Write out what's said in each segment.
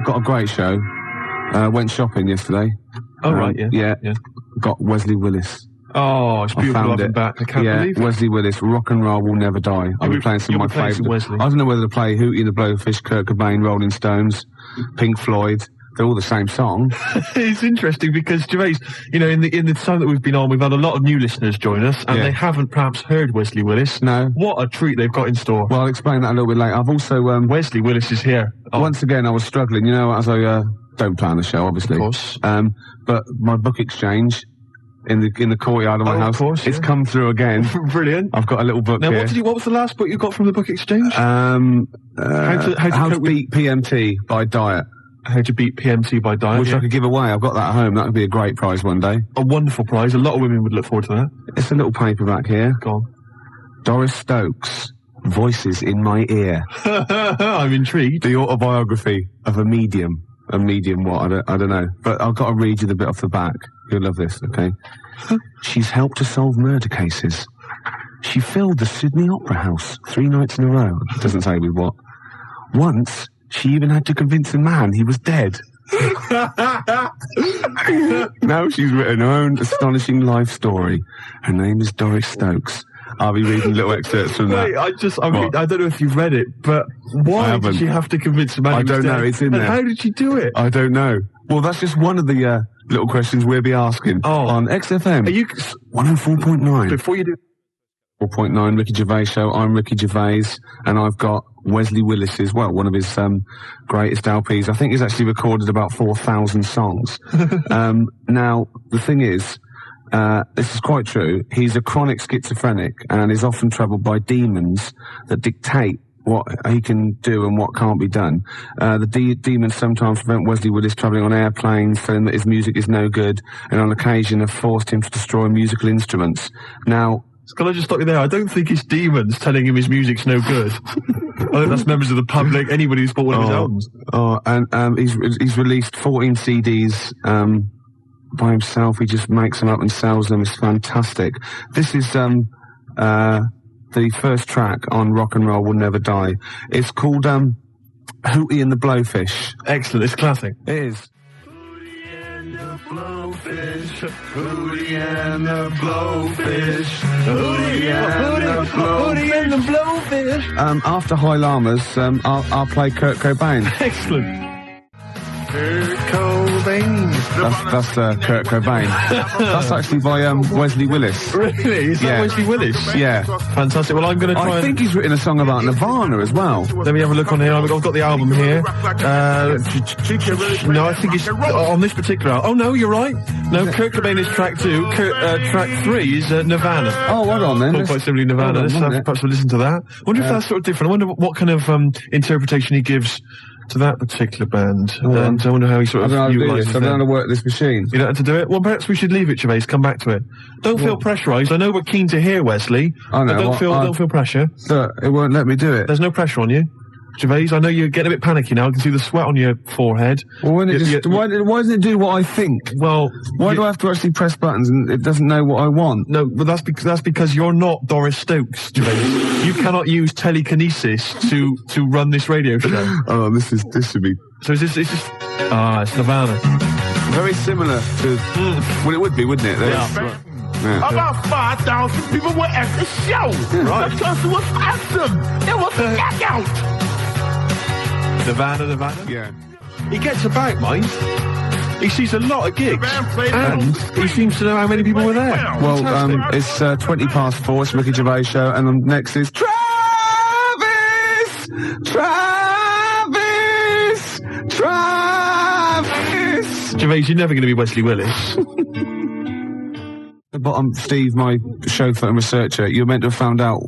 got a great show. Went shopping yesterday. Oh, right, yeah. Got Wesley Willis. Oh, it's beautiful to have him back. I can't believe it. Wesley Willis, Rock and Roll Will Never Die. I'll be playing some of my favourite. I don't know whether to play Hootie and the Blowfish, Kurt Cobain, Rolling Stones, Pink Floyd. They're all the same song. It's interesting because, Gervais, you know, in the time that we've been on, we've had a lot of new listeners join us, and they haven't perhaps heard Wesley Willis. No. What a treat they've got in store. Well, I'll explain that a little bit later. I've also... Wesley Willis is here. Once again, I was struggling, you know, as I don't plan the show, obviously. Of course. But my book exchange in the courtyard of my house, it's come through again. Brilliant. I've got a little book now, here. What was the last book you got from the book exchange? How to Beat PMT by Diet. How to Beat PMT by Diet. Which I could give away. I've got that at home. That would be a great prize one day. A wonderful prize. A lot of women would look forward to that. It's a little paperback here. Go on. Doris Stokes, Voices in My Ear. I'm intrigued. The autobiography of a medium. A medium what? I don't know. But I've got to read you the bit off the back. You'll love this, okay? She's helped to solve murder cases. She filled the Sydney Opera House 3 nights in a row. It doesn't say with what. Once, she even had to convince a man he was dead. Now she's written her own astonishing life story. Her name is Doris Stokes. I'll be reading little excerpts from that. Wait, I don't know if you've read it, but why did she have to convince a man? I don't know, it's in there. How did she do it? I don't know. Well, that's just one of the little questions we'll be asking on XFM. Are you 104.9? Before you do 4.9 Ricky Gervais Show. I'm Ricky Gervais, and I've got Wesley Willis as well, one of his greatest LPs. I think he's actually recorded about 4,000 songs. Now, the thing is, this is quite true. He's a chronic schizophrenic and is often troubled by demons that dictate what he can do and what can't be done. The demons sometimes prevent Wesley Willis travelling on airplanes, telling that his music is no good, and on occasion have forced him to destroy musical instruments. Now, can I just stop you there? I don't think it's demons telling him his music's no good. I think that's members of the public, anybody who's bought one of his albums. And he's released 14 CDs by himself. He just makes them up and sells them. It's fantastic. This is the first track on Rock and Roll Will Never Die. It's called Hootie and the Blowfish. Excellent. It's classic. It is. Blowfish, Hootie and the Blowfish, Hootie and the Blowfish. After High Llamas, I'll play Kurt Cobain. Excellent. Kurt Cobain. That's Kurt Cobain. That's actually by Wesley Willis. Really? Is that Wesley Willis? Yeah. Fantastic. Well, I'm going to try. I think he's written a song about Nirvana as well. Let me have a look on here. I've got the album here. No, I think it's on this particular album. Oh, no, you're right. No, Kurt Cobain is track 2. Track 3 is Nirvana. Oh, well done then. Quite simply Nirvana. Let's perhaps listen to that. I wonder if that's sort of different. I wonder what kind of interpretation he gives to that particular band. And I wonder how he sort of utilises it. I don't know how to work this machine. You don't have to do it? Well, perhaps we should leave it, Gervais. Come back to it. Don't feel pressurised. I know we're keen to hear Wesley. I know. Don't feel pressure. Look, it won't let me do it. There's no pressure on you. Gervais, I know you're getting a bit panicky now. I can see the sweat on your forehead. Well, why doesn't it do what I think? Well, why do I have to actually press buttons and it doesn't know what I want? No, but that's because you're not Doris Stokes, Gervais. You cannot use telekinesis to run this radio show. Oh, this should be. So it's Nirvana. Very similar to. Well, it would be, wouldn't it? Yeah. Yeah. About 5,000 people were at the show. Right. Because it was awesome. It was a knockout. Nirvana. Yeah. He gets about, mind. He sees a lot of gigs, and he seems to know how many people were there. Well, it's 20 past 4. It's Ricky Gervais Show, and next is Travis. Gervais, you're never going to be Wesley Willis. But I'm Steve, my chauffeur and researcher. You're meant to have found out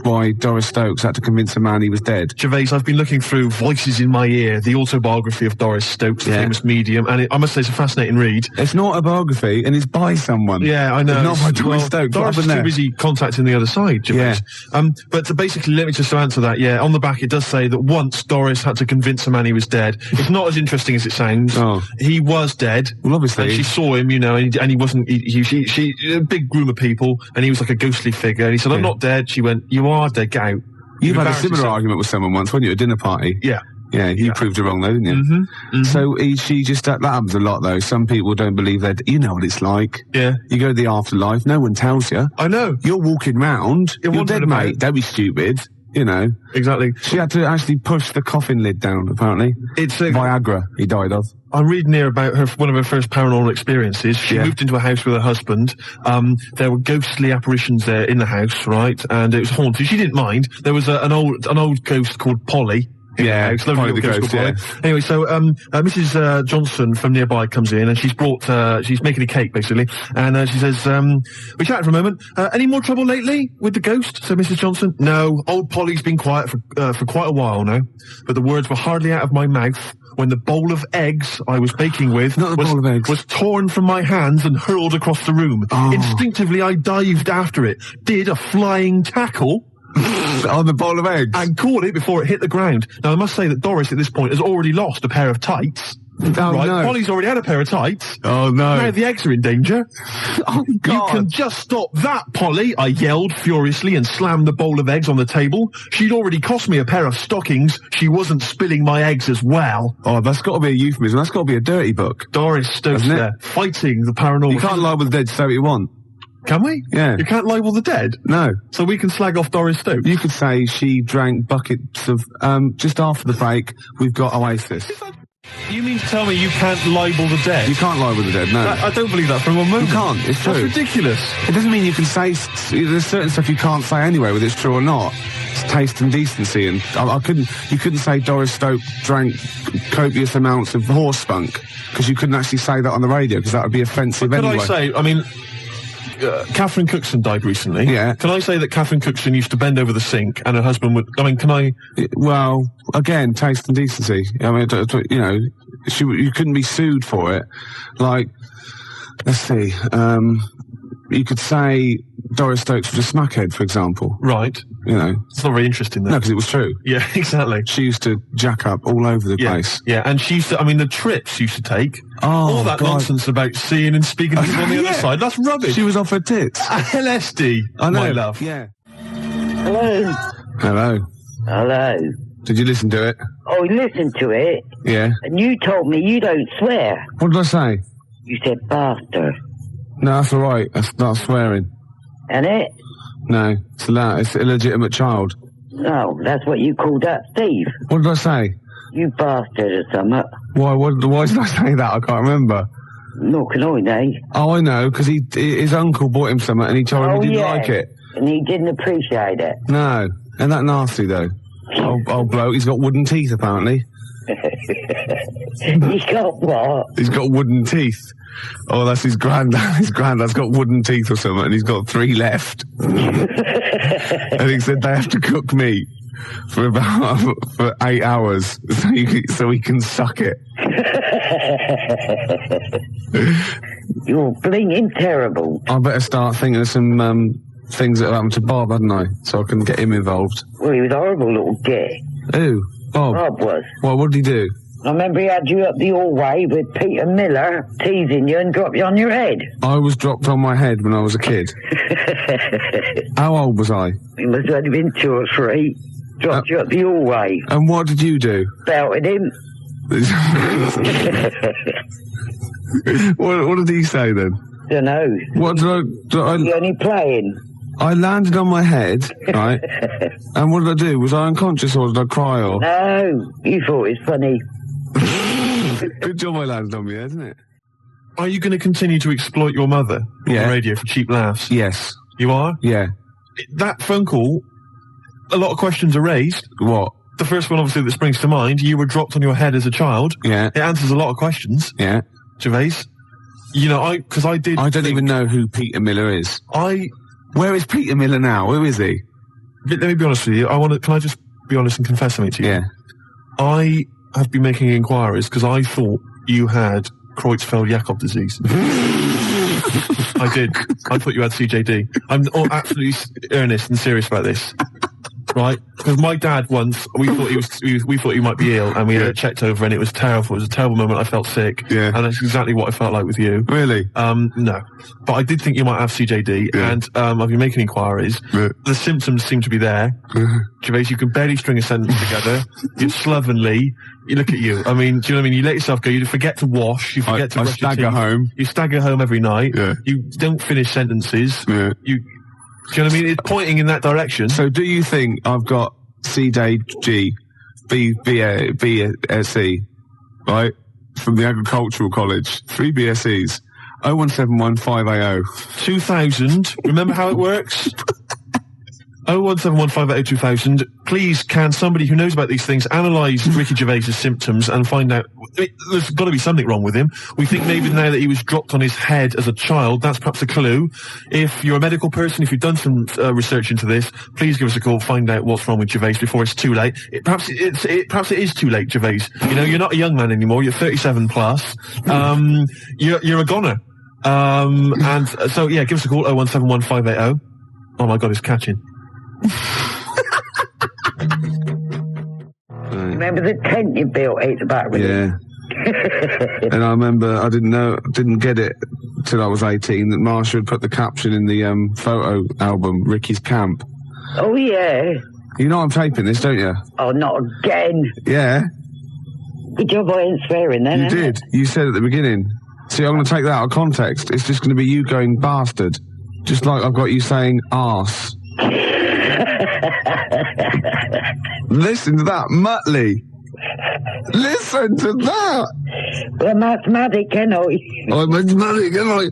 why Doris Stokes had to convince a man he was dead. Gervais, I've been looking through Voices in My Ear, the autobiography of Doris Stokes, the famous medium, and I must say it's a fascinating read. It's not a biography, and it's by someone. Yeah, I know. It's not by Doris Stokes. Doris is too busy contacting the other side, Gervais. Yeah. But basically, let me just answer that. Yeah, on the back it does say that once Doris had to convince a man he was dead. It's not as interesting as it sounds. Oh. He was dead. Well, obviously. And she saw him, you know, and he wasn't, she a big group of people, and he was like a ghostly figure, and he said, I'm not dead. She went, you are dead, get out. You've had a similar argument with someone once, weren't you, at a dinner party? Yeah. Yeah, you proved her wrong though, didn't you? So she just, that happens a lot though. Some people don't believe that, you know what it's like. Yeah. You go to the afterlife, no one tells you. I know. You're walking round, you're dead, mate. Don't be stupid. You know. Exactly. She had to actually push the coffin lid down, apparently. It's Viagra he died of. I'm reading here about one of her first paranormal experiences. She moved into a house with her husband. There were ghostly apparitions there in the house, right? And it was haunted. She didn't mind. There was an old ghost called Polly. Yeah, Polly the ghost, yeah. Anyway, so Mrs. Johnson from nearby comes in and she's making a cake basically, and she says, we chatted for a moment. Any more trouble lately with the ghost? So Mrs. Johnson, no, old Polly's been quiet for quite a while now, but the words were hardly out of my mouth when the bowl of eggs I was baking with was torn from my hands and hurled across the room. Instinctively, I dived after it, did a flying tackle. On the bowl of eggs? And caught it before it hit the ground. Now, I must say that Doris, at this point, has already lost a pair of tights. Oh, right? no. Polly's already had a pair of tights. Oh, no. Now the eggs are in danger. Oh, God. You can just stop that, Polly, I yelled furiously and slammed the bowl of eggs on the table. She'd already cost me a pair of stockings. She wasn't spilling my eggs as well. Oh, that's got to be a euphemism. That's got to be a dirty book. Doris Stokes there, fighting the paranormal. You can't lie with the dead, say what you want. Can we? Yeah. You can't libel the dead? No. So we can slag off Doris Stokes? You could say she drank buckets of, just after the break, we've got Oasis. You mean to tell me you can't libel the dead? You can't lie with the dead, no. I don't believe that for one moment. You can't, it's true. That's ridiculous. It doesn't mean you can say, there's certain stuff you can't say anyway, whether it's true or not. It's taste and decency, and you couldn't say Doris Stokes drank copious amounts of horse spunk, because you couldn't actually say that on the radio, because that would be offensive anyway. Could I say, I mean, Catherine Cookson died recently. Yeah. Can I say that Catherine Cookson used to bend over the sink and her husband would... I mean, can I... Well, again, taste and decency. I mean, you know, you couldn't be sued for it. Like, let's see, you could say Doris Stokes was a smackhead, for example. Right. You know. It's not very interesting, though. No, because it was true. Yeah, exactly. She used to jack up all over the place. Yeah, and she used to... I mean, the trips she used to take... Oh, all that God. nonsense about seeing and speaking to people on the other side, that's rubbish. She was off her tits. LSD, I know. my love. Yeah. Hello. Hello. Hello. Did you listen to it? Oh, listen to it. Yeah. And you told me you don't swear. What did I say? You said bastard. No, that's all right. That's not swearing. And it? No, it's allowed. It's illegitimate child. No, that's what you called up Steve. What did I say? You bastard or something. Why did I say that? I can't remember. Nor can I, know. Oh, I know, because his uncle bought him something and he told him he didn't like it. And he didn't appreciate it. No. Isn't that nasty, though? Old bloke, he's got wooden teeth, apparently. He got what? He's got wooden teeth. Oh, that's his granddad. His granddad's got wooden teeth or something, and he's got 3 left. And he said they have to cook meat for 8 hours so he can suck it. You're blinging terrible. I better start thinking of some things that happened to Bob, hadn't I? So I can get him involved. Well, he was a horrible little git. Who? Bob? Bob was. Well, what did he do? I remember he had you up the hallway with Peter Miller teasing you and dropped you on your head. I was dropped on my head when I was a kid. How old was I? He must have only been 2 or 3. Dropped you up the hallway. And what did you do? Belted him. What did he say then? Dunno. What did I You only playing. I landed on my head, right? And what did I do? Was I unconscious or did I cry or? No, you thought it was funny. Good job I landed on my head, isn't it? Are you going to continue to exploit your mother on the radio for cheap laughs? Yes. You are? Yeah. That phone call, a lot of questions are raised. What? The first one, obviously, that springs to mind, you were dropped on your head as a child. Yeah. It answers a lot of questions. Yeah. Gervais. You know, I don't even know who Peter Miller is. Where is Peter Miller now? Who is he? Let me be honest with you. Can I just be honest and confess something to you? Yeah. I have been making inquiries because I thought you had Creutzfeldt-Jakob disease. I did. I thought you had CJD. I'm absolutely earnest and serious about this. right? Because my dad once, we thought we thought he might be ill, and we checked over, and it was terrible. It was a terrible moment. I felt sick, and that's exactly what I felt like with you. Really? No, but I did think you might have CJD, and I've been making inquiries. The symptoms seem to be there. Gervais, you can barely string a sentence together. You're slovenly. You look at you. I mean, do you know what I mean? You let yourself go. You forget to wash. You forget to brush your teeth. home. You stagger home every night. Yeah. You don't finish sentences. Yeah. Do you know what I mean? It's pointing in that direction. So do you think I've got CJG, BSc, right? From the Agricultural College. 3 BScs. 0171580. 2000. Remember how it works? 01715802000. Please, can somebody who knows about these things analyse Ricky Gervais's symptoms and find out? There's got to be something wrong with him. We think maybe now that he was dropped on his head as a child, that's perhaps a clue. If you're a medical person, if you've done some research into this, please give us a call. Find out what's wrong with Gervais before it's too late. Perhaps it is too late, Gervais. You know, you're not a young man anymore. You're 37 plus. You're a goner. And so yeah, give us a call. 0171580. Oh my God, it's catching. Remember the tent you built at the back? Yeah. And I remember I didn't get it till I was 18 that Marsha had put the caption in the photo album, Ricky's Camp. Oh, yeah. You know I'm taping this, don't you? Oh, not again. Yeah. Good job I ain't swearing then. You did. You said at the beginning. See, I'm going to take that out of context. It's just going to be you going bastard. Just like I've got you saying arse. Listen to that, Muttley. Listen to that. Well, mathematic, can I? Oh, mathematic, can I?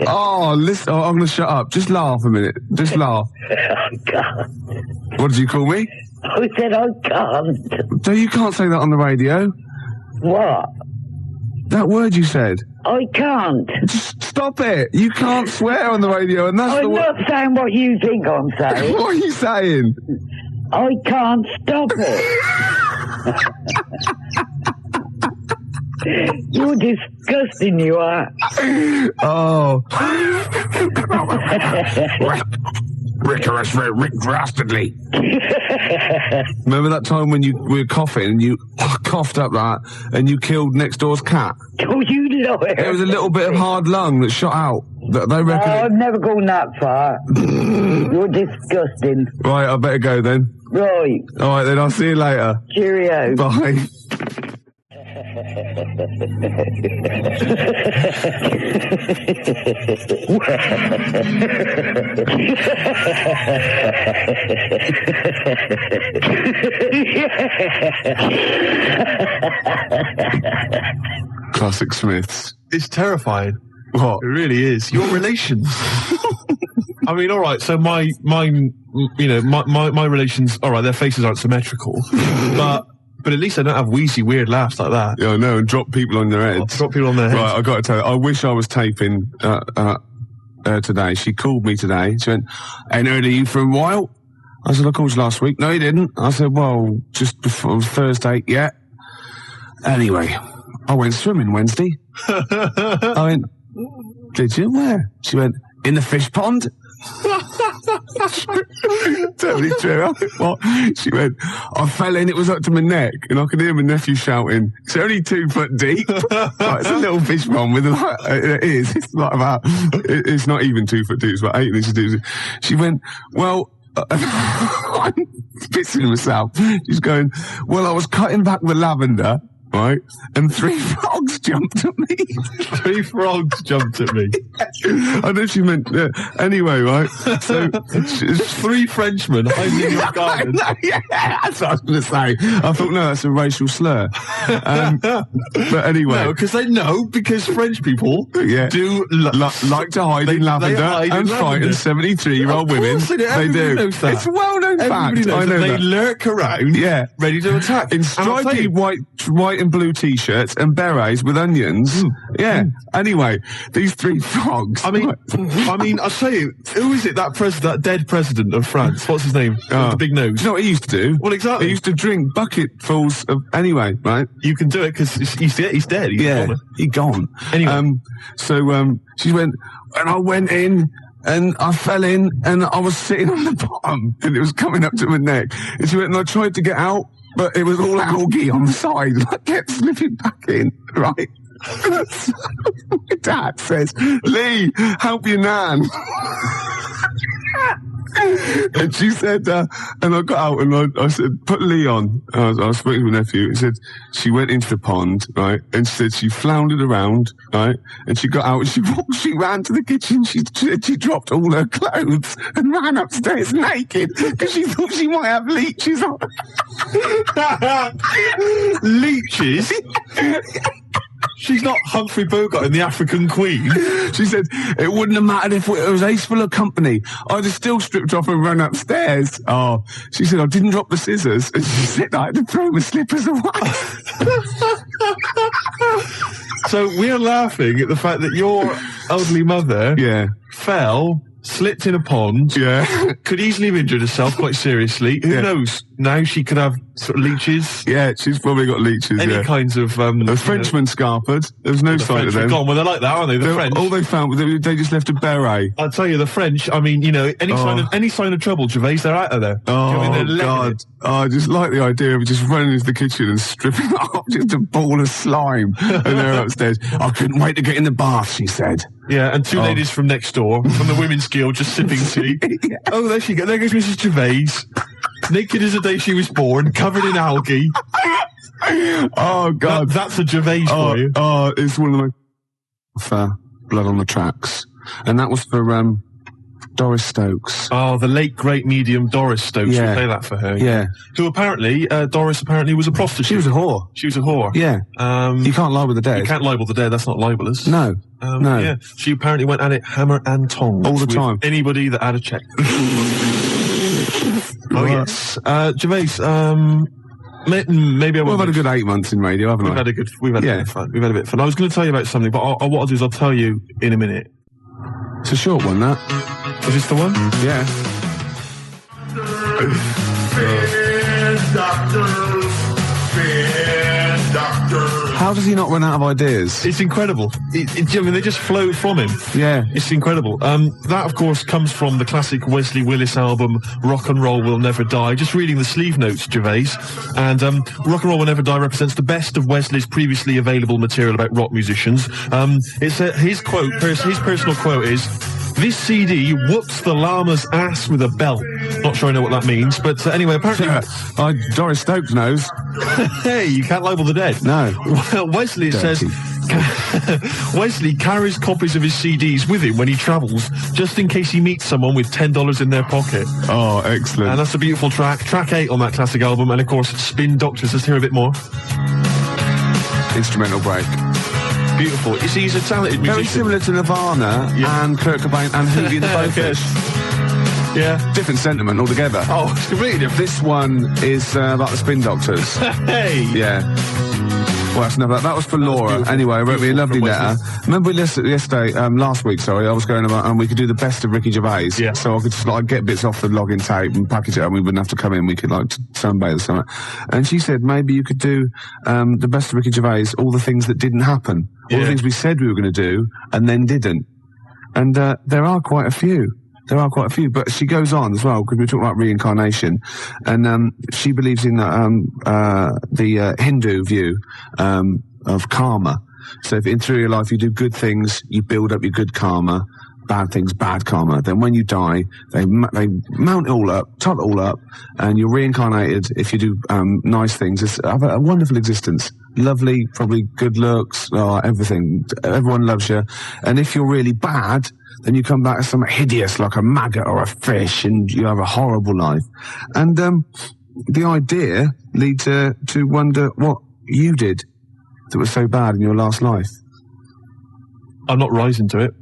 Oh, listen. Oh, I'm going to shut up. Just laugh a minute. Just laugh. I can't. What did you call me? I said I can't. No, you can't say that on the radio. What? That word you said. I can't. Just stop it. You can't swear on the radio, and that's I'm not saying what you think I'm saying. What are you saying? I can't stop it. You're disgusting, you are. Oh. Rick Dastardly. Remember that time when you were coughing and you coughed up that and you killed next door's cat? Oh, you liar. There was a little bit of hard lung that shot out. They reckon. Oh, I've never gone that far. You're disgusting. Right, I better go then. Right. All right, then I'll see you later. Cheerio. Bye. Classic Smiths. It's terrifying. What? It really is. Your relations. I mean, all right. So my relations. All right, their faces aren't symmetrical, but at least I don't have wheezy, weird laughs like that. Yeah, I know, and drop people on their heads. Drop people on their heads. Right, I got to tell you, I wish I was taping today. She called me today. She went, "Ain't heard of you for a while." I said, "I called you last week." "No, you didn't." I said, "Well, just before Thursday." "Yeah." Anyway, I went swimming Wednesday. I went, "Did you? Where?" She went, "In the fish pond." Totally true. What? She went, "I fell in, it was up to my neck," and I could hear my nephew shouting, "It's only 2 foot deep." Like, it's a little fish pond with like, it is. It's like it's not even 2 foot deep, it's about 8 inches deep. She went, "Well," I'm pissing myself. She's going, "Well, I was cutting back the lavender, right, and 3 frogs jumped at me." 3 frogs jumped at me. I know she meant, anyway, right? So, 3 Frenchmen hiding in your garden. No, yeah, that's what I was going to say. I thought, no, that's a racial slur. But anyway. No, because French people do like to hide in lavender and frighten 73-year-old women. They do. It's a well-known fact. I know they lurk around, ready to attack. In stripy white and blue t-shirts and berets with onions. Anyway, these 3 frogs. I mean, I'll tell you, who is it? That dead president of France. What's his name? With the big nose. You know what he used to do? Well, exactly. He used to drink bucketfuls of. Anyway, right? You can do it because he's dead. He's gone. He gone. Anyway, so she went, and I went in. and I fell in, and I was sitting on the bottom, and it was coming up to my neck. And she went, and I tried to get out, but it was all algae on the side, and I kept slipping back in, right? So my dad says, Lee, help your nan. And she said, and I got out and I said, put Lee on. I was speaking to my nephew. He said, she went into the pond, right? And she said she floundered around, right? And she got out and she ran to the kitchen. She dropped all her clothes and ran upstairs naked because she thought she might have leeches on. Leeches? She's not Humphrey Bogart in The African Queen. She said, it wouldn't have mattered if it was ace full of company. I'd have still stripped off and run upstairs. Oh, she said, I didn't drop the scissors. And she said, I had to throw my slippers away. So we're laughing at the fact that your elderly mother fell, slipped in a pond, could easily have injured herself quite seriously. Who knows? Now she could have sort of leeches. Yeah, she's probably got leeches. Any kinds of... a Frenchman scarpered. There was no sign of them. Gone. Well, they're like that, aren't they? The French. All they found was they just left a beret. I'll tell you, the French, I mean, you know, any sign of trouble, Gervais, they're out of there. Oh, you know what I mean? God. Oh, I just like the idea of just running into the kitchen and stripping off just a ball of slime. And they're upstairs. I couldn't wait to get in the bath, she said. Yeah, and two ladies from next door, from the Women's Guild, just sipping tea. Oh, there she goes. There goes Mrs. Gervais. Naked as the day she was born, covered in algae. Oh, God. That's a Gervais for you. Oh, it's one of my... Blood on the Tracks. And that was for, Doris Stokes. Oh, the late, great medium Doris Stokes. We play that for her. Yeah. Who apparently, Doris apparently was a prostitute. She was a whore. She was a whore. Yeah. You can't libel the dead. You can't libel the dead, that's not libelous. No. No. Yeah. She apparently went at it hammer and tongs. All the time. Anybody that had a check. Oh, yes. Gervais, maybe I won't. We've had a good 8 months in radio, haven't we? We've had a bit of fun. We've had a bit of fun. I was going to tell you about something, but what I'll do is I'll tell you in a minute. It's a short one, that. Is this the one? Yeah. How does he not run out of ideas? It's incredible. I mean, they just flow from him. Yeah. It's incredible. That, of course, comes from the classic Wesley Willis album, Rock and Roll Will Never Die. Just reading the sleeve notes, Gervais. And Rock and Roll Will Never Die represents the best of Wesley's previously available material about rock musicians. It's his quote, his personal quote is, "This CD whoops the llama's ass with a belt." Not sure I know what that means, but anyway, apparently... Doris Stokes knows. Hey, you can't label the dead. No. Well, Wesley, it says... Wesley carries copies of his CDs with him when he travels, just in case he meets someone with $10 in their pocket. Oh, excellent. And that's a beautiful track. Track 8 on that classic album, and of course, Spin Doctors. Let's hear a bit more. Instrumental break. Beautiful. You see, he's a talented musician. Very similar to Nirvana and Kurt Cobain and Hoogie and the Blowfish. Yeah. Different sentiment altogether. Oh, it's completely different. This one is about the Spin Doctors. Hey! Yeah. Well, that's never, that was for Laura. Anyway, I wrote me a lovely letter. Remember yesterday, last week, sorry, I was going about, and we could do the best of Ricky Gervais. Yeah. So I could just, like, get bits off the login tape and package it, and we wouldn't have to come in. We could, like, sunbathe or something. And she said, maybe you could do, the best of Ricky Gervais, all the things that didn't happen. All the things we said we were going to do, and then didn't. And, there are quite a few. There are quite a few, but she goes on as well, because we talk about reincarnation, and she believes in the Hindu view of karma. So if through your life you do good things, you build up your good karma, bad things, bad karma. Then when you die, they mount it all up, top it all up, and you're reincarnated if you do nice things. It's a wonderful existence. Lovely, probably good looks, everything. Everyone loves you. And if you're really bad, then you come back as something hideous, like a maggot or a fish, and you have a horrible life. And the idea leads to wonder what you did that was so bad in your last life. I'm not rising to it.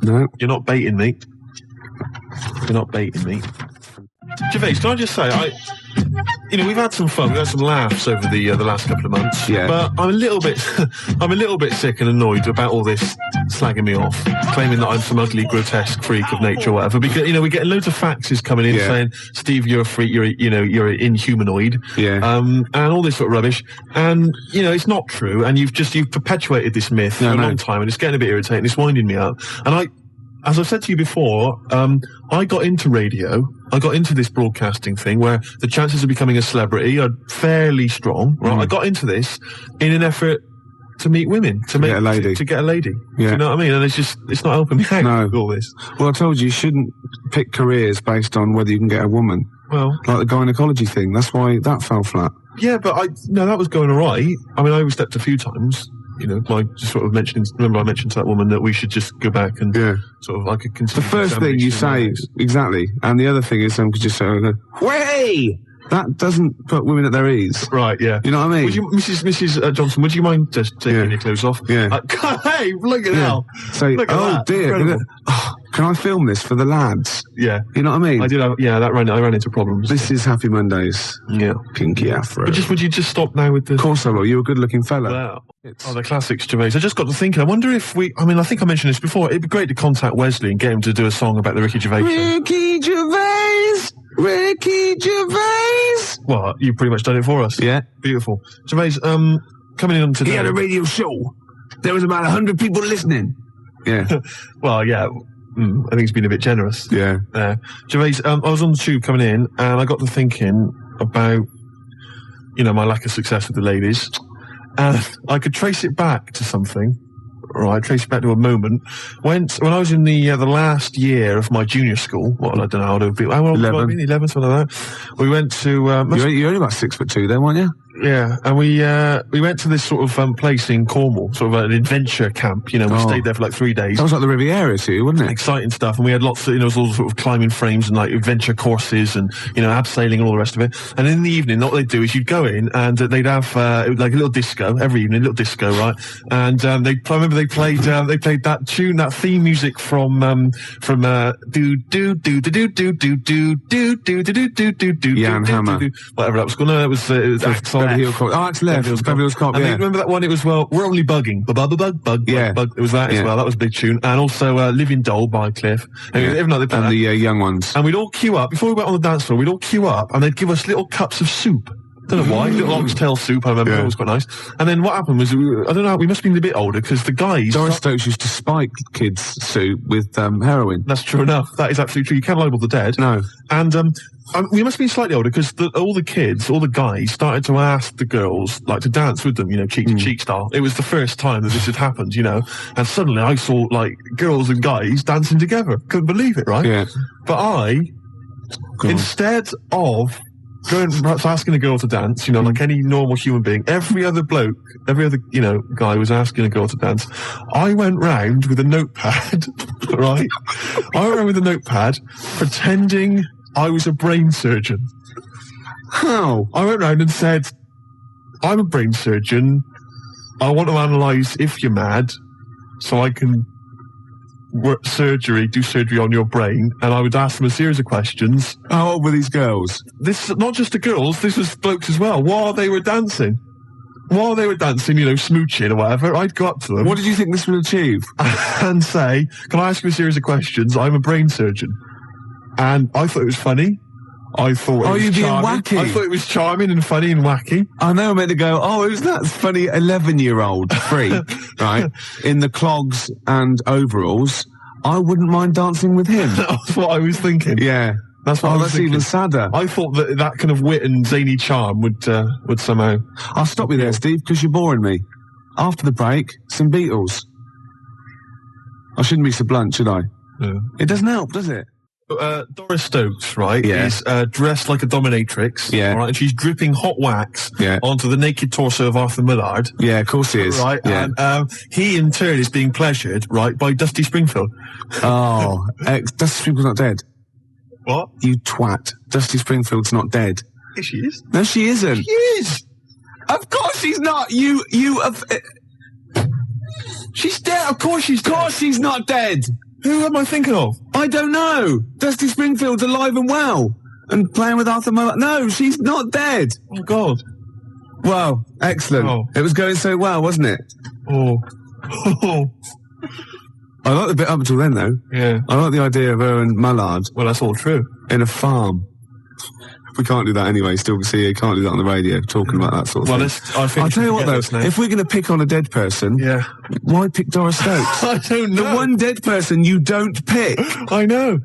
No. You're not baiting me. You're not baiting me. Gervais, can I just say, we've had some fun, we've had some laughs over the last couple of months. Yeah. But I'm a little bit sick and annoyed about all this slagging me off, claiming that I'm some ugly, grotesque freak of nature or whatever. Because we're getting loads of faxes coming in saying, "Steve, you're a freak. You're an inhumanoid." Yeah. And all this sort of rubbish. And it's not true. And you've perpetuated this myth for a long time, and it's getting a bit irritating. It's winding me up. And as I've said to you before, I got into radio. I got into this broadcasting thing where the chances of becoming a celebrity are fairly strong. Right? I got into this in an effort to meet women, to get a lady. To get a lady. Yeah. Do you know what I mean? And it's not helping me out with all this. Well, I told you shouldn't pick careers based on whether you can get a woman. Well, like the gynecology thing. That's why that fell flat. Yeah, but that was going all right. I mean, I overstepped a few times. You know, by just sort of mentioning. Remember, I mentioned to that woman that we should just go back and sort of like a. The first thing you say, exactly, and the other thing is someone could just say, "Way." That doesn't put women at their ease. Right, yeah. You know what I mean? Would you, Mrs. Johnson, would you mind just taking your clothes off? Yeah. Hey, look at that. Say, look at that. Dear. Can I film this for the lads? Yeah. You know what I mean? I did have, I ran into problems. This is Happy Mondays. Yeah. Pinky Afro. But would you just stop now with the... Of course I will. You're a good-looking fella. Wow. The classics, Gervais. I just got to thinking, I wonder if I think I mentioned this before, it'd be great to contact Wesley and get him to do a song about the Ricky Gervais Show. Ricky Gervais! Ricky Gervais! Well, you've pretty much done it for us. Yeah. Beautiful. Gervais, coming in on today... He had a radio show. There was about 100 people listening. Yeah. Well, yeah. I think he's been a bit generous. Yeah. Gervais, I was on the tube coming in, and I got to thinking about, my lack of success with the ladies. And I could trace it back to something. Right, trace it back to a moment when I was in the last year of my junior school. Well, I don't know how old it would be. How old 11, something like that. We went to. You're only about 6'2" then, weren't you? Yeah, and we went to this sort of place in Cornwall, sort of an adventure camp. We stayed there for like 3 days. That was like the Riviera to you, wasn't it? Exciting stuff, and we had lots of, it was all sort of climbing frames and like adventure courses and abseiling and all the rest of it. And in the evening, what they'd do is you'd go in and they'd have like a little disco every evening, a little disco, right? And I remember they played that tune, that theme music from do do do do do do do do do do do do do do Jan Hammer, whatever that was called. No, it was it's left. Beverly Hills Cop. And remember that one? It was we're only bugging. Bug. Yeah. Bug. It was that as well. That was a big tune. And also Living Doll by Cliff. And the young ones. And we'd all queue up before we went on the dance floor. We'd all queue up, and they'd give us little cups of soup. Don't know why. Little oxtail soup. I remember it was quite nice. And then what happened was, I don't know. We must have been a bit older because the guys. Doris Stokes used to spike kids' soup with heroin. That's true enough. That is absolutely true. You can't libel the dead. No. And we must have been slightly older because all the guys started to ask the girls like to dance with them, cheek to cheek style. It was the first time that this had happened, and suddenly I saw like girls and guys dancing together. Couldn't believe it, right? Yeah. But instead of asking a girl to dance, like any normal human being, every other guy was asking a girl to dance. I went round with a notepad, right? I went round with a notepad pretending I was a brain surgeon. How? I went round and said, I'm a brain surgeon. I want to analyse if you're mad so I can do surgery on your brain. And I would ask them a series of questions. How old were these girls? This is not just the girls, this was blokes as well. While they were dancing, smooching or whatever, I'd go up to them. What did you think this would achieve? And say, can I ask you a series of questions? I'm a brain surgeon. And I thought it was funny. I thought it was you being charming. wacky? I thought it was charming and funny and wacky. I know I'm meant to go, who's that funny 11-year-old free, right, in the clogs and overalls. I wouldn't mind dancing with him. That's what I was thinking. Yeah. That's what I was that's thinking. even sadder. I thought that kind of wit and zany charm would somehow... I'll stop you there, Steve, because you're boring me. After the break, some Beatles. I shouldn't be so blunt, should I? Yeah. It doesn't help, does it? Doris Stokes, right, yeah. is dressed like a dominatrix, yeah. right, and she's dripping hot wax yeah. onto the naked torso of Arthur Millard. Yeah, of course he is. Right, yeah. And he in turn is being pleasured, right, by Dusty Springfield. Oh, Dusty Springfield's not dead. What? You twat. Dusty Springfield's not dead. Yes, she is. No, she isn't. She is. Of course she's not. You have... She's dead. Of course she's dead. Of course she's not dead. Who am I thinking of? I don't know. Dusty Springfield's alive and well. And playing with Arthur Millard. No, she's not dead. Oh, God. Well, excellent. Oh. It was going so well, wasn't it? Oh. I like the bit up until then, though. Yeah. I like the idea of her and Mullard. Well, that's all true. In a farm. We can't do that anyway. Still, see, you can't do that on the radio, talking about that sort of thing. I think I'll tell you what, though, if we're going to pick on a dead person, why pick Doris Stokes? I don't know. The one dead person you don't pick. I know.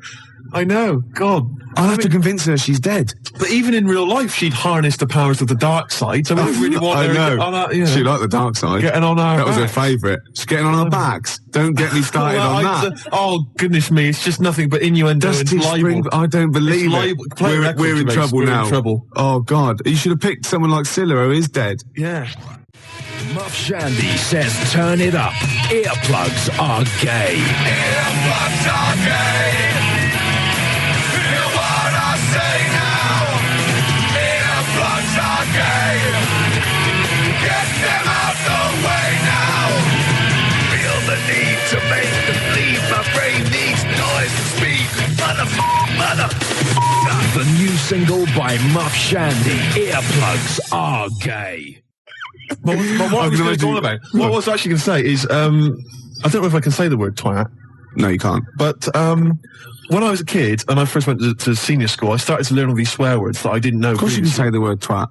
God. I'll have to convince her she's dead. But even in real life, she'd harness the powers of the dark side, so we don't really want her I know. on our, you know, She liked the dark side. getting on our That was her backs. favourite. She's getting on our backs. Don't get me started on that. Oh, goodness me, it's just nothing but innuendo and Dusty libel. Spring, I don't believe It's it. libel. Play a record, We're in James. trouble We're now. in trouble. Oh, God. You should have picked someone like Scylla, who is dead. Yeah. Muff Shandy says turn it up. Earplugs are gay. Earplugs are gay. Hear what I say now. Earplugs are gay. Get them out the way now. Feel the need to make them leave. My brain needs noise to speak. Mother. The new single by Muff Shandy. Earplugs are gay. But what I was going to go on about, what I was actually going to say is, I don't know if I can say the word twat, No, you can't. but when I was a kid and I first went to senior school, I started to learn all these swear words that I didn't know. Of course you can say the word twat.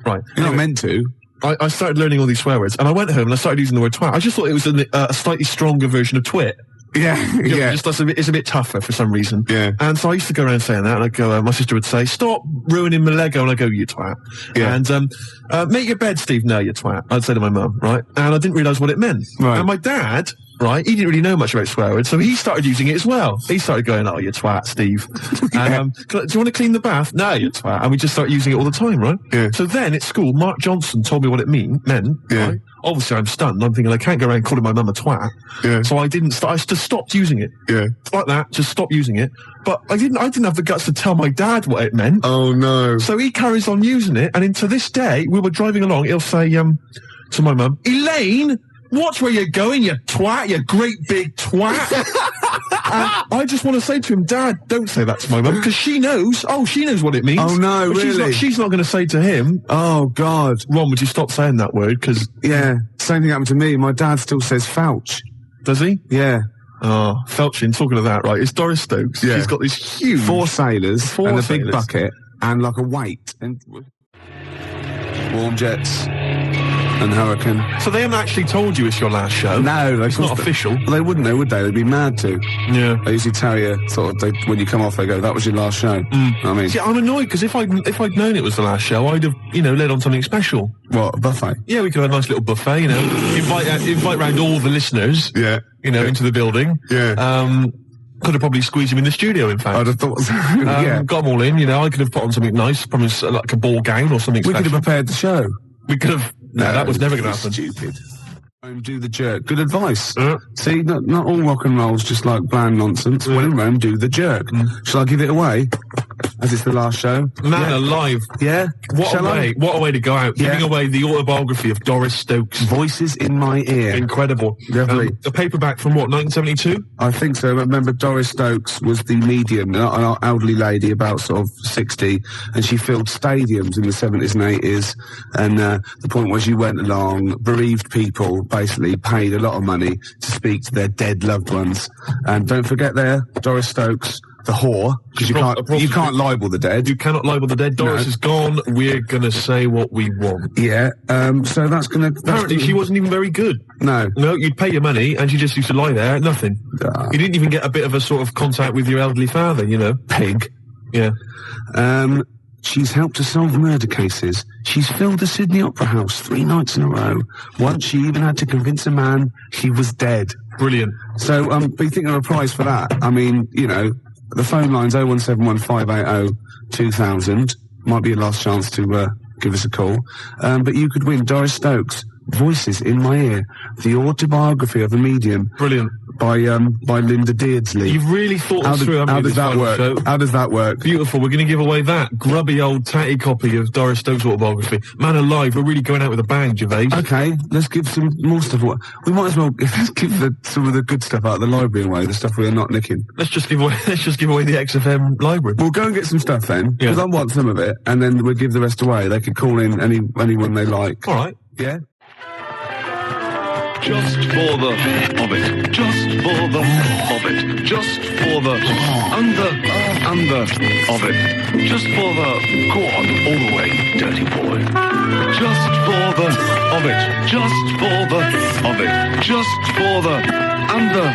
Right. You're not meant to. I started learning all these swear words, and I went home and I started using the word twat. I just thought it was a slightly stronger version of twit. Yeah, yeah. Just it's a bit tougher for some reason. Yeah. And so I used to go around saying that, and I'd go, my sister would say, stop ruining my Lego, and I'd go, you twat. Yeah. And, make your bed, Steve. No, you twat. I'd say to my mum, right? And I didn't realise what it meant. Right. And my dad, right, he didn't really know much about swear words, so he started using it as well. He started going, oh, you twat, Steve. And, do you want to clean the bath? No, you twat. And we just started using it all the time, right? Yeah. So then at school, Mark Johnson told me what it meant. Yeah. Right? Obviously, I'm stunned. I'm thinking I can't go around calling my mum a twat. Yeah. So I just stopped using it. Yeah. Like that, just stopped using it. But I didn't have the guts to tell my dad what it meant. Oh, no. So he carries on using it, and to this day, we were driving along, he'll say to my mum, Elaine, watch where you're going, you twat, you great big twat. And I just want to say to him, Dad, don't say that to my mum, because she knows what it means. Oh, no, But really? She's not going to say to him, Oh, God. Ron, would you stop saying that word? Because, Yeah. Same thing happened to me. My dad still says fouch. does he? Yeah. Oh, Felchin, talking of that, right, it's Doris Stokes. Yeah. She's got this huge... 4 sailors Four and a sailors. big bucket and like a weight and warm jets and hurricane. So they haven't actually told you it's your last show? No, It's not official. Well, they wouldn't, would they? They'd be mad to. Yeah. They usually tell you, when you come off, they go, that was your last show. I mean, See, I'm annoyed because if I'd known it was the last show, I'd have, led on something special. what, a buffet? Yeah, we could have a nice little buffet, invite round all the listeners, Yeah. into the building. Yeah. Could have probably squeezed him in the studio, in fact. I'd have thought so. Yeah. Got them all in, I could have put on something nice, probably like a ball gown or something We could special. have prepared the show. We could have... No, that was never going to happen. Stupid. Rome, do the jerk. Good advice. Yeah. See, not all rock and roll's just like bland nonsense. When in Rome, do the jerk. Shall I give it away? As it's the last show? Man alive. Yeah? What Shall a I? way. What a way to go out. Yeah. Giving away the autobiography of Doris Stokes. Voices in my ear. Incredible. Lovely. The paperback from what, 1972? I think so. Remember, Doris Stokes was the medium, an elderly lady, about sort of 60, and she filled stadiums in the 70s and 80s. And the point was, you went along, bereaved people basically paid a lot of money to speak to their dead loved ones. And don't forget Doris Stokes, the whore, because you can't libel the dead. You cannot libel the dead. Doris is gone. We're going to say what we want. Yeah. So that's gonna. Apparently, she wasn't even very good. No. No, you'd pay your money, and she just used to lie there, nothing. You didn't even get a bit of a sort of contact with your elderly father, Pig. Yeah. She's helped to solve murder cases. She's filled the Sydney Opera House 3 nights in a row. Once she even had to convince a man he was dead. Brilliant. So, be thinking of a prize for that. I mean, the phone line's 01715802000. Might be your last chance to give us a call. But you could win Doris Stokes, Voices in My Ear, the autobiography of a medium. Brilliant. By Linda Beardsley. You've really thought this through, haven't you, How does this that final work? show? How does that work? Beautiful. We're going to give away that grubby old tatty copy of Doris Stokes' autobiography. Man alive, we're really going out with a bang, Gervais. Okay, let's give some more stuff away. We might as well let's give some of the good stuff out of the library away, the stuff we are not nicking. Let's just give away the XFM library. We'll go and get some stuff then, Yeah. because I want some of it, and then we'll give the rest away. They could call in anyone they like. All right. Yeah? Just for the of it. Just for the of it. Just for the under of it. Just for the go on all the way, dirty boy. Just for the of it. Just for the of it. Just for the under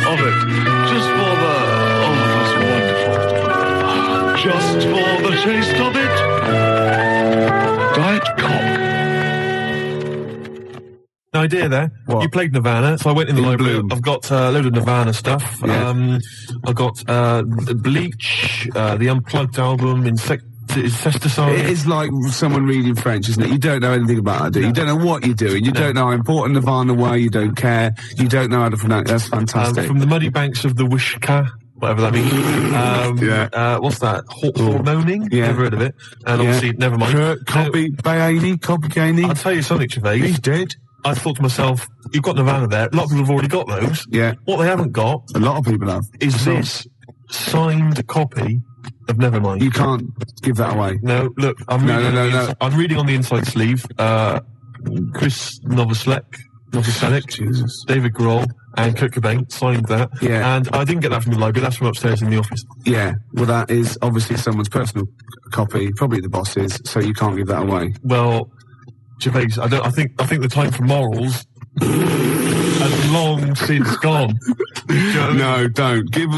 of it. Just for the that's wonderful. Just for the taste of it. Diet Coke. An idea there. What? You played Nirvana, so I went in the library. Bloom. I've got a load of Nirvana stuff. Yeah. I've got Bleach, the Unplugged album, Incesticide. It is like someone reading French, isn't it? You don't know anything about it, do you? You don't know what you're doing. You don't know how important Nirvana were. You don't care. You don't know how to pronounce it. That's fantastic. From the muddy banks of the Wishka, whatever that means. What's that? Hormoning? Yeah. Never heard of it. And obviously, never mind. Cobain. I'll tell you something, Gervais. He's dead. I thought to myself, you've got Nirvana there. A lot of people have already got those. Yeah. What they haven't got A lot of people have. is this signed copy of Nevermind. You can't give that away. No, look, I'm reading on the inside sleeve. Chris Novoselic, Jesus. David Grohl, and Kurt Cobain signed that. Yeah. And I didn't get that from the library. That's from upstairs in the office. Yeah. Well, that is obviously someone's personal copy, probably the boss's, so you can't give that away. Well, Gervais, I think the time for morals has long since gone. Do you know what I mean? No, don't. Give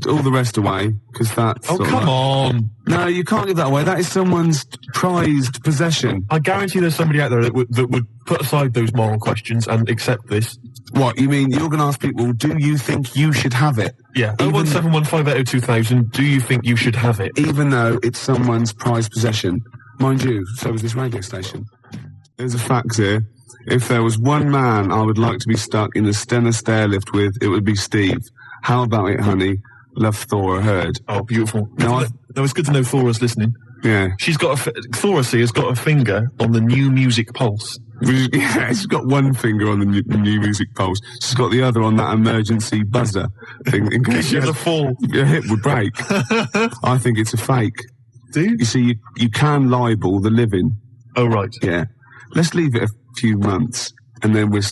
all the rest away, because that's... Oh, come on. No, you can't give that away. That is someone's prized possession. I guarantee there's somebody out there that would put aside those moral questions and accept this. What, you mean you're going to ask people, do you think you should have it? Yeah, 01715802000, do you think you should have it? Even though it's someone's prized possession. Mind you, so is this radio station. There's a fact here. If there was one man I would like to be stuck in the Stena stairlift with, it would be Steve. How about it, honey? Love Thora Heard. Oh, beautiful. No, It's good to know Thora's listening. Yeah. She's got Thora has got a finger on the new music pulse. Yeah, she's got one finger on the new music pulse. She's got the other on that emergency buzzer thing in case She has a fall. your hip would break. I think it's a fake. Do you? You see, you can libel the living. Oh, right. Yeah. Let's leave it a few months, and then we're...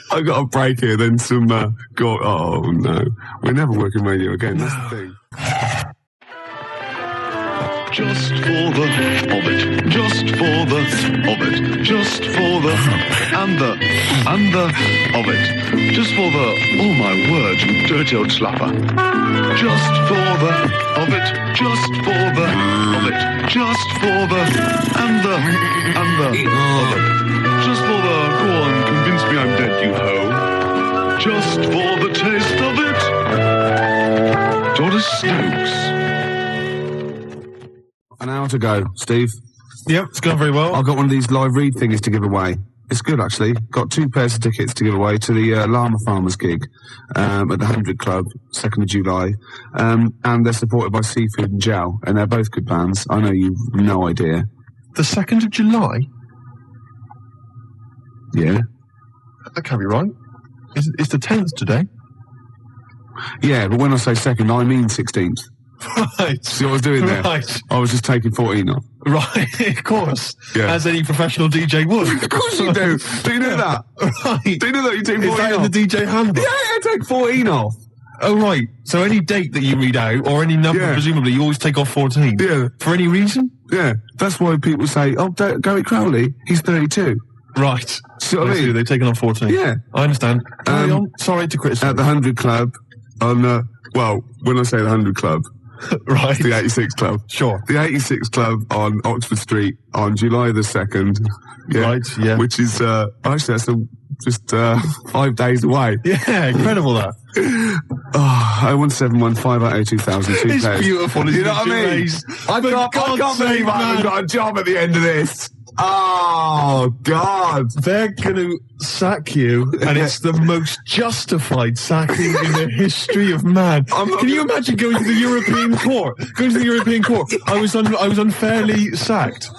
I got a break here, then some... oh, no. We're never working radio again, that's the thing. Just for the of it. Just for the of it. Just for the under of it. Just for the, oh my word, you dirty old slapper. Just for the of it. Just for the of it. Just for the under of it. Just for the, go on, convince me I'm dead, you hoe. Just for the taste of it. Doris Stokes. An hour to go, Steve. Yep, it's gone very well. I've got one of these live read things to give away. It's good, actually. Got 2 pairs of tickets to give away to the Llama Farmers gig at the 100 Club, 2nd of July. And they're supported by Seafood and Gel, and they're both good bands. I know you've no idea. The 2nd of July? Yeah? That can't be right. It's the 10th today. Yeah, but when I say 2nd, I mean 16th. Right. See what I was doing there? Right. I was just taking 14 off. Right, of course. Yeah. As any professional DJ would. Of course you do. Do you know that? Right. Do you know that you take 14 Is that off? in the DJ handbook? Yeah, I take 14 off. Oh, right. So any date that you read out, or any number, Yeah. presumably, you always take off 14? Yeah. For any reason? Yeah. That's why people say, oh, Gary Crowley, he's 32. Right. See what I mean? They've taken off 14. Yeah. I understand. Carry on. Sorry to criticise. At the 100 Club on, well, when I say the 100 Club, Right. the 86 Club. Sure. The 86 Club on Oxford Street on July the 2nd. Yeah, Right, yeah. Which is, actually, that's just 5 days away. Yeah, incredible that. Oh, 01715802000. It's beautiful, isn't You know it, what I mean? Gervais? I can't God's believe sake, I haven't man. got a job at the end of this. Oh, God. They're going to sack you, and it's the most justified sacking in the history of man. Can you imagine going to the European Court? Going to the European Court. I was unfairly sacked.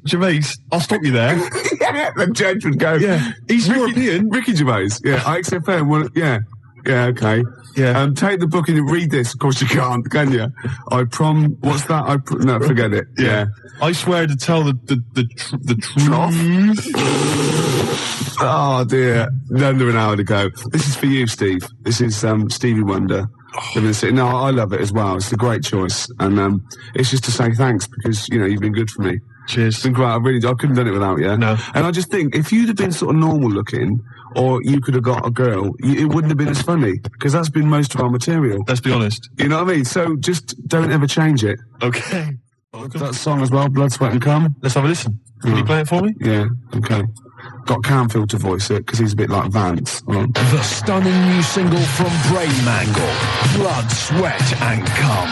Gervais, I'll stop you there. Yeah, the judge would go. Yeah, he's European. Ricky Gervais. Yeah, XFM. Well, yeah. Yeah, okay. Yeah. Take the book and read this. Of course you can't, can you? What's that? No, forget it. Yeah. I swear to tell the truth. Oh dear. Under an hour to go. This is for you, Steve. This is Stevie Wonder. No, I love it as well. It's a great choice. And it's just to say thanks because, you've been good for me. Cheers. It's been great. I couldn't have done it without you. No. And I just think, if you'd have been sort of normal looking, or you could have got a girl, it wouldn't have been as funny, because that's been most of our material. Let's be honest. You know what I mean? So just don't ever change it. Okay. That song as well, Blood, Sweat and Cum. Let's have a listen. Can you play it for me? Yeah, okay. Got Canfield to voice it, because he's a bit like Vance. The stunning new single from Brain Mangle, Blood, Sweat and Cum.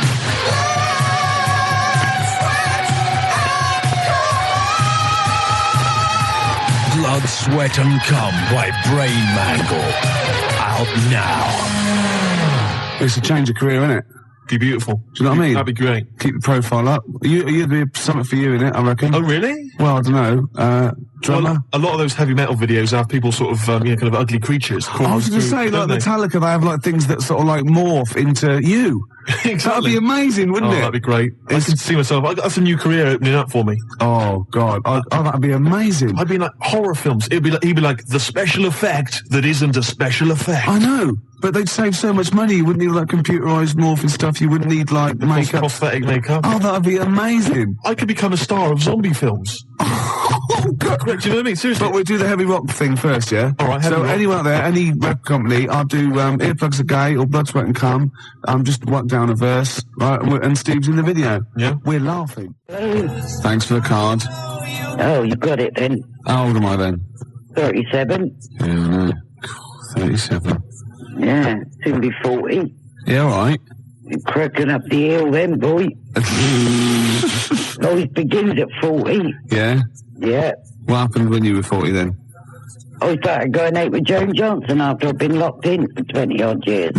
Blood, Sweat and Cum by Brain Mangle. Out now. It's a change of career, isn't it? Be beautiful. Do you know what I mean? That'd be great. Keep the profile up. You'd be something for you in it, I reckon. Oh, really? Well, I don't know. Drummer? Well, a lot of those heavy metal videos have people sort of, kind of ugly creatures. I was going to say, like Metallica, they have like things that sort of like morph into you. Exactly. That'd be amazing, wouldn't it? That'd be great. I can see myself. That's a new career opening up for me. Oh God! That'd be amazing. I'd be in like horror films. He'd be like the special effect that isn't a special effect. I know, but they'd save so much money. You wouldn't need like computerized morphing stuff. You wouldn't need like makeup, prosthetic makeup. Oh, that'd be amazing. I could become a star of zombie films. Oh God! Do you know what I mean? Seriously. But we'll do the heavy rock thing first, yeah. All right. So anyone out there, any record company, I'll do Earplugs Are Gay or Blood, Sweat and Cum. Just whack down a verse. Right, and Steve's in the video. Yeah. We're laughing. Thanks for the card. Oh, you got it then. How old am I then? 37. Yeah, I know. 37. Yeah, soon be 40. Yeah, all right. You're cracking up the hill then, boy. Always begins at 40. Yeah? Yeah. What happened when you were 40 then? I started going out with Joan Johnson after I've been locked in for 20-odd years.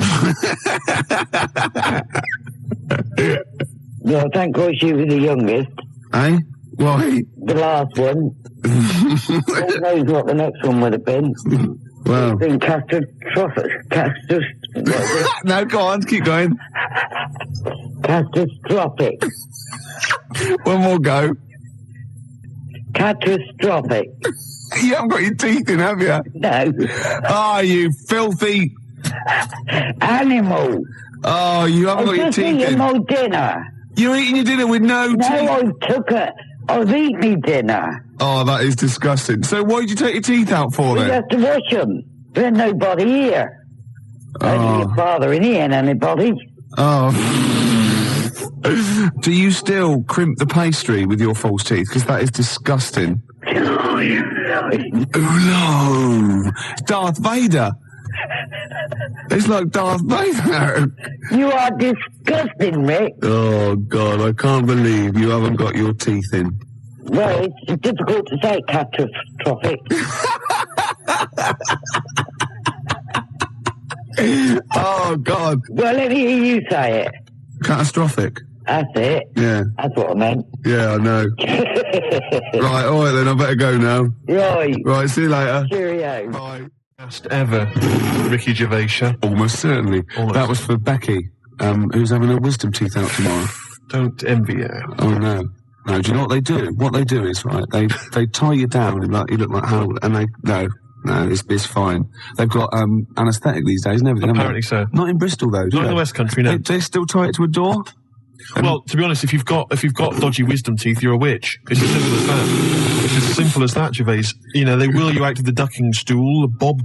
Well, thank God she was the youngest. Eh? Why? The last one. Who knows what the next one would have been. Well. It's been catastrophic. No, go on, keep going. Catastrophic. One more go. Catastrophic. You haven't got your teeth in, have you? No. Oh, you filthy Animal. Oh, you haven't got your just teeth eating in. my dinner. You're eating your dinner with no teeth? No, I've eaten me dinner. Oh, that is disgusting. So why did you take your teeth out for We then? have to wash them. There's nobody here. Only your father in here and anybody. Oh. Do you still crimp the pastry with your false teeth? Because that is disgusting. Oh, no. Darth Vader. It's like Darth Vader. You are disgusting, Rick. Oh, God, I can't believe you haven't got your teeth in. Well, it's difficult to say catastrophic. Oh, God. Well, let me hear you say it. Catastrophic. That's it. Yeah. That's what I meant. Yeah, I know. Right, all right then, I better go now. Right. Right, see you later. Cheerio. Bye. Best ever Ricky Gervais Show. Almost certainly. Almost. That was for Becky, who's having her wisdom teeth out tomorrow. Don't envy her. Oh, no. No, do you know what they do? What they do is, right, they tie you down and like, you look like Harold, and no, it's fine. They've got anaesthetic these days and everything. Apparently so. Not in Bristol though, do Not they? in the West Country, no. They still tie it to a door? Well, to be honest, if you've got dodgy wisdom teeth, you're a witch. It's as simple as that. It's as simple as that, Gervais. You know, they wheel you out to the ducking stool, Bob.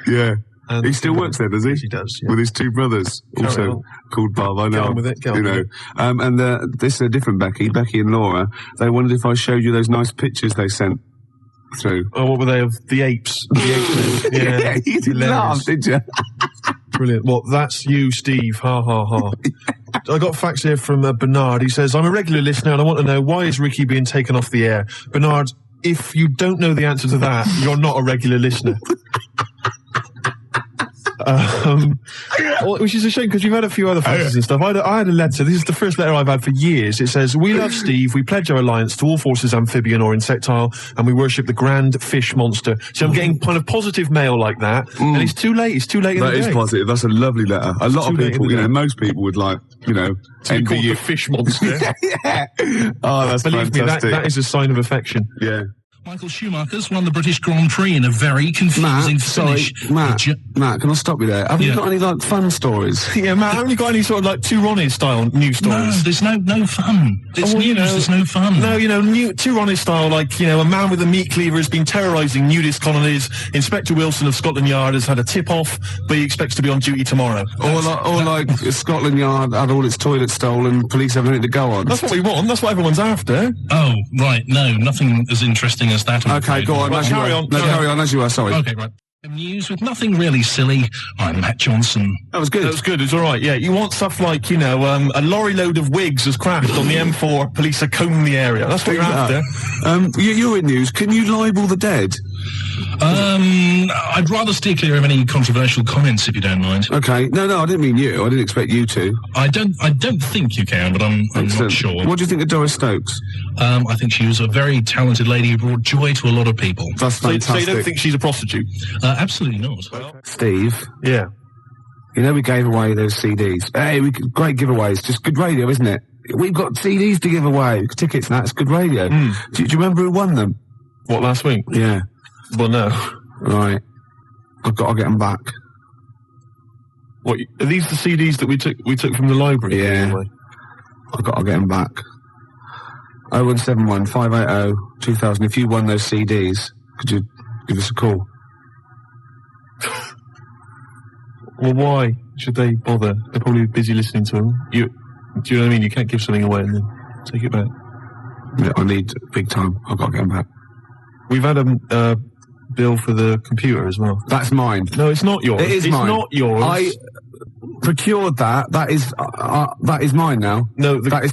Yeah. And He still works there, does he? He does, yeah. With his two brothers, also on. called Bob. I know. Get on with it, get on with it. And this is a different Becky and Laura. They wondered if I showed you those nice pictures they sent through. Oh, what were they of the apes? The apes. Yeah, you didn't laugh, did you? Brilliant. Well, that's you, Steve. Ha, ha, ha. I got facts here from Bernard. He says, I'm a regular listener and I want to know, why is Ricky being taken off the air? Bernard, if you don't know the answer to that, you're not a regular listener. Which is a shame because we've had a few other faxes and stuff. I had a letter. This is the first letter I've had for years. It says, "We love Steve. We pledge our alliance to all forces, amphibian or insectile, and we worship the grand fish monster." So I'm getting kind of positive mail like that, and it's too late. It's too late in the day. That is positive. That's a lovely letter. A lot of people, most people would like, to be called the fish monster. Yeah. Oh, that's Believe fantastic. me, that is a sign of affection. Yeah. Michael Schumacher's won the British Grand Prix in a very confusing finish. Matt, can I stop you there? Have you got any, fun stories? Yeah, Matt, haven't you got any sort of, Two Ronnies style news stories? No, there's no fun. It's news, there's no fun. No, Two Ronnies style, a man with a meat cleaver has been terrorising nudist colonies. Inspector Wilson of Scotland Yard has had a tip-off, but he expects to be on duty tomorrow. Or Scotland Yard had all its toilets stolen, police have anything to go on. That's what we want, that's what everyone's after. Oh, right, no, nothing as interesting as that. Okay, go on. Carry on as you are, sorry. Okay, right. News with nothing really silly. I'm Matt Johnson. That was good. It's all right, yeah. You want stuff like, a lorry load of wigs has crashed on the M4, police are combing the area. That's what you're after. You're in news. Can you libel the dead? I'd rather steer clear of any controversial comments, if you don't mind. Okay. No, I didn't mean you. I didn't expect you to. I don't think you can, but I'm not sure. What do you think of Doris Stokes? I think she was a very talented lady who brought joy to a lot of people. That's fantastic. So you don't think she's a prostitute? Absolutely not. Steve? Yeah. We gave away those CDs. Hey, great giveaways. Just good radio, isn't it? We've got CDs to give away. Tickets and that. It's good radio. Do you remember who won them? What, last week? Yeah. Well, no. Right. I've got to get them back. What, are these the CDs that we took from the library? Yeah. Anyway? I've got to get them back. 0171 580 2000. If you won those CDs, could you give us a call? Well, why should they bother? They're probably busy listening to them. Do you know what I mean? You can't give something away and then take it back. Yeah, I need big time. I've got to get them back. We've had a bill for the computer as well. That's mine. No, it's not yours. It is mine. It's not yours. I procured that. That is mine now. No, that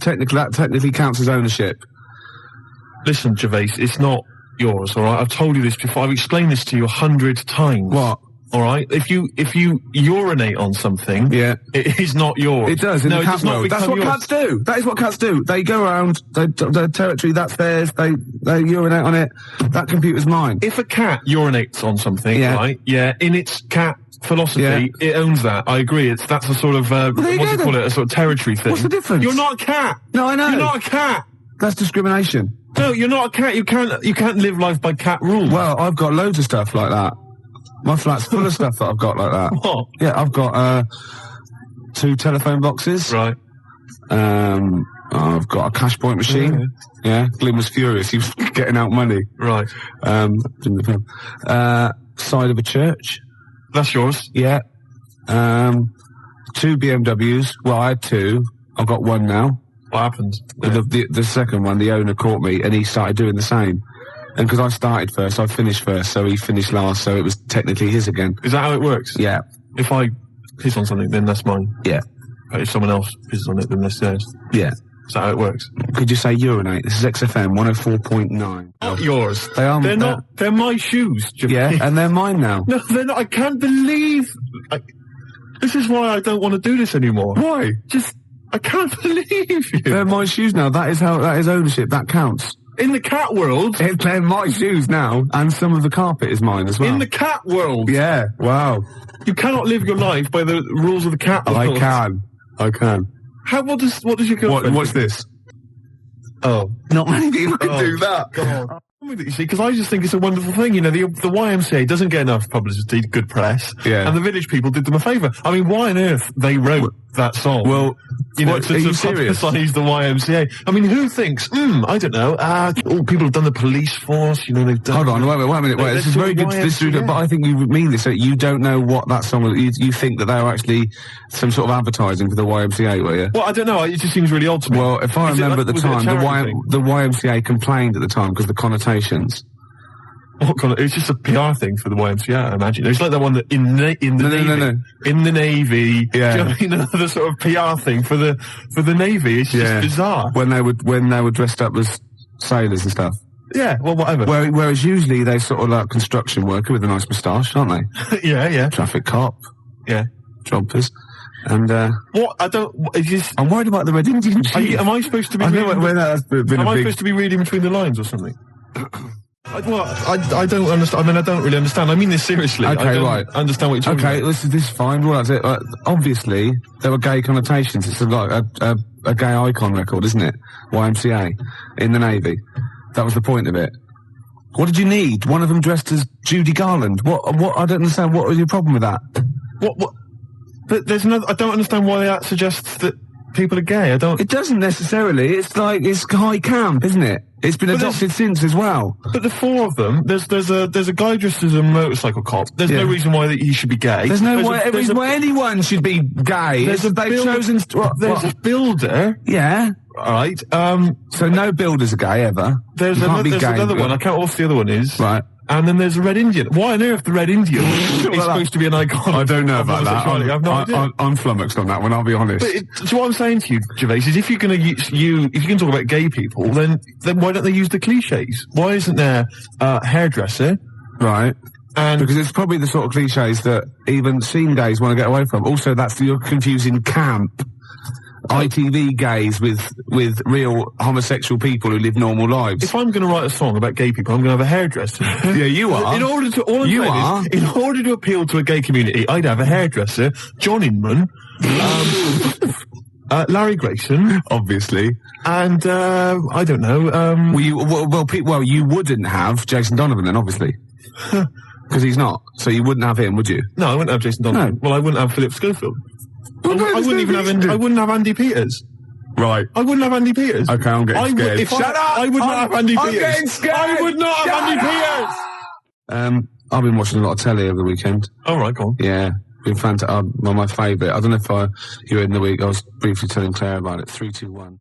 technically counts as ownership. Listen, Gervais, it's not yours, all right? I've told you this before. I've explained this to you 100 times. What? All right? If you urinate on something, it is not yours. It does, in the cat world. That's what cats do. That is what cats do. They go around, their territory, that's theirs, they urinate on it. That computer's mine. If a cat urinates on something, right, in its cat philosophy, it owns that. I agree. That's a sort of, what do you call it, a sort of territory thing. What's the difference? You're not a cat. No, I know. You're not a cat. That's discrimination. No, you're not a cat. You can't live life by cat rules. Well, I've got loads of stuff like that. My flat's full of stuff that I've got like that. What? Yeah, I've got 2 telephone boxes. Right. I've got a cash point machine. Yeah. Glyn was furious. He was getting out money. Right. Side of a church. That's yours. Yeah. 2 BMWs. Well, I had 2. I've got 1 now. What happened? The second one, the owner caught me, and he started doing the same. And because I started first, I finished first, so he finished last, so it was technically his again. Is that how it works? Yeah. If I piss on something, then that's mine. Yeah. But if someone else pisses on it, then that's theirs. Yeah. Is that how it works? Could you say urinate? This is XFM 104.9. Not yours. They are. They're not. They're my shoes, Jimmy. Yeah, and they're mine now. No, they're not. I can't believe. This is why I don't want to do this anymore. Why? I can't believe you. They're my shoes now. That is ownership. That counts. In the cat world. They're my shoes now, and some of the carpet is mine as well. In the cat world. Yeah. Wow. You cannot live your life by the rules of the cat world. I can. What does your girlfriend? What's this? Oh. Not many people can do that. God. You see, because I just think it's a wonderful thing. The YMCA doesn't get enough publicity, good press, and the village people did them a favour. I mean, why on earth they wrote that song? Well, to publicise the YMCA. I mean, who thinks? I don't know. People have done the police force. They've done. Hold on, wait a minute. This is very good. But I think you mean this. So you don't know what that song was. You think that they were actually some sort of advertising for the YMCA, were you? Well, I don't know. It just seems really odd to me. Well, if I remember at the time, the YMCA complained at the time because the connotations. It's just a PR thing for the YMCA, I imagine. It's like that one that in the Navy. Yeah. The sort of PR thing for the Navy. It's just bizarre. When they were dressed up as sailors and stuff. Yeah, well, whatever. Whereas usually they sort of like construction worker with a nice moustache, aren't they? Yeah. Traffic cop. Yeah. Jumpers. And, What? I don't... It's just... I'm worried about the Red Indian chief. Am I supposed to be... I know where that's been Am a I big... supposed to be reading between the lines or something? I don't understand. I mean, I don't really understand. I mean this seriously. Okay, I don't right. understand what you're talking Okay, about. this is fine. Well, that's it. Obviously, there were gay connotations. It's like a gay icon record, isn't it? YMCA in the Navy. That was the point of it. What did you need? One of them dressed as Judy Garland. What? I don't understand. What was your problem with that? What? But there's no... I don't understand why that suggests that people are gay. I don't... It doesn't necessarily. It's like, it's high camp, isn't it? It's been adopted since as well. But the four of them, there's a guy dressed as a motorcycle cop. There's no reason why that he should be gay. There's no reason why anyone should be gay. There's a builder. Yeah. Right. So no builders are gay ever. There's another one. I can't what the other one is. Right. And then there's a Red Indian. Why on earth the Red Indian is supposed to be an icon? I don't know about that. I have no idea. I'm flummoxed on that one, I'll be honest. So what I'm saying to you, Gervais, is if you're going to if you can talk about gay people, then why don't they use the cliches? Why isn't there a hairdresser? Right. And because it's probably the sort of cliches that even scene gays want to get away from. Also, you're confusing camp, ITV gays with real homosexual people who live normal lives. If I'm going to write a song about gay people, I'm going to have a hairdresser. Yeah, you are. In order to appeal to a gay community, I'd have a hairdresser, John Inman, Larry Grayson, obviously, and I don't know. You wouldn't have Jason Donovan then, obviously. Because he's not. So you wouldn't have him, would you? No, I wouldn't have Jason Donovan. No. Well, I wouldn't have Philip Schofield. I wouldn't have Andy Peters. Right. I wouldn't have Andy Peters. Okay, I'm getting scared. Shut up! I would not have Andy Peters. I'm getting scared. I would not have Andy Peters. I've been watching a lot of telly over the weekend. All right, go on. Yeah. Been fantastic. My favourite. I don't know if you were in the week. I was briefly telling Claire about it. 3, 2, 1.